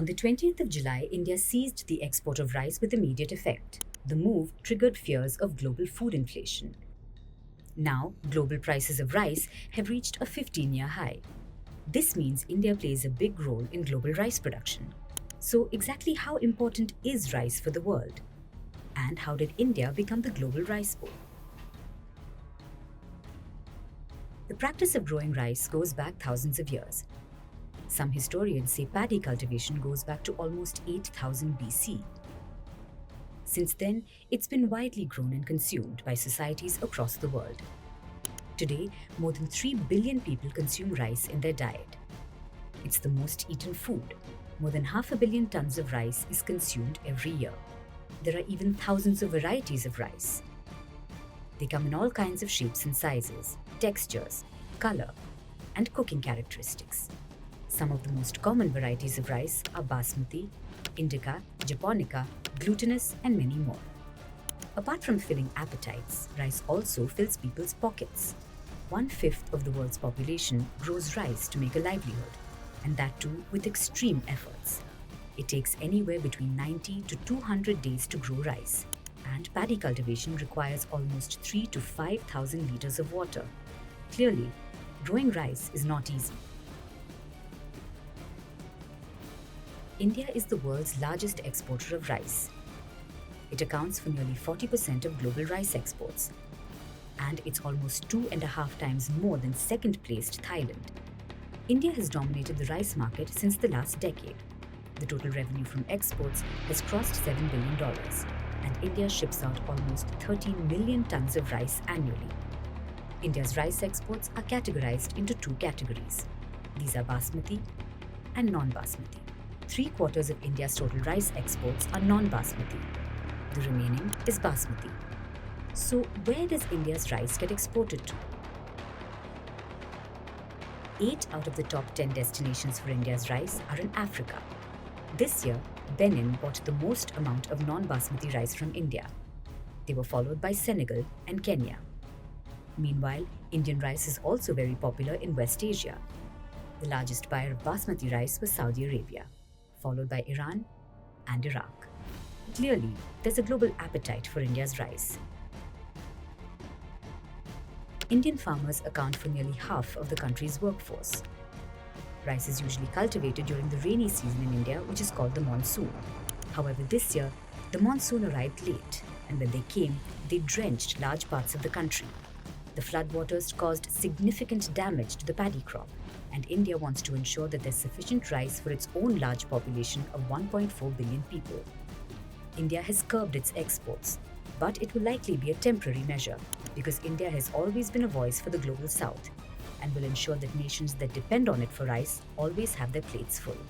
On the 20th of July, India ceased the export of rice with immediate effect. The move triggered fears of global food inflation. Now, global prices of rice have reached a 15-year high. This means India plays a big role in global rice production. So, exactly how important is rice for the world? And how did India become the global rice bowl? The practice of growing rice goes back thousands of years. Some historians say paddy cultivation goes back to almost 8000 BC. Since then, it's been widely grown and consumed by societies across the world. Today, more than 3 billion people consume rice in their diet. It's the most eaten food. More than 500 million tons of rice is consumed every year. There are even thousands of varieties of rice. They come in all kinds of shapes and sizes, textures, color, and cooking characteristics. Some of the most common varieties of rice are basmati, indica, japonica, glutinous, and many more. Apart from filling appetites, rice also fills people's pockets. 1/5 of the world's population grows rice to make a livelihood, and that too with extreme efforts. It takes anywhere between 90 to 200 days to grow rice, and paddy cultivation requires almost 3 to 5,000 liters of water. Clearly, growing rice is not easy. India is the world's largest exporter of rice. It accounts for nearly 40% of global rice exports, and it's almost 2.5 times more than second-placed Thailand. India has dominated the rice market since the last decade. The total revenue from exports has crossed $7 billion, and India ships out almost 13 million tons of rice annually. India's rice exports are categorized into two categories. These are basmati and non-basmati. 3/4 of India's total rice exports are non-basmati. The remaining is basmati. So, where does India's rice get exported to? 8 out of the top 10 destinations for India's rice are in Africa. This year, Benin bought the most amount of non-basmati rice from India. They were followed by Senegal and Kenya. Meanwhile, Indian rice is also very popular in West Asia. The largest buyer of basmati rice was Saudi Arabia, followed by Iran and Iraq. Clearly, there's a global appetite for India's rice. Indian farmers account for nearly half of the country's workforce. Rice is usually cultivated during the rainy season in India, which is called the monsoon. However, this year, the monsoon arrived late, and when they came, they drenched large parts of the country. The floodwaters caused significant damage to the paddy crop, and India wants to ensure that there's sufficient rice for its own large population of 1.4 billion people. India has curbed its exports, but it will likely be a temporary measure because India has always been a voice for the global south and will ensure that nations that depend on it for rice always have their plates full.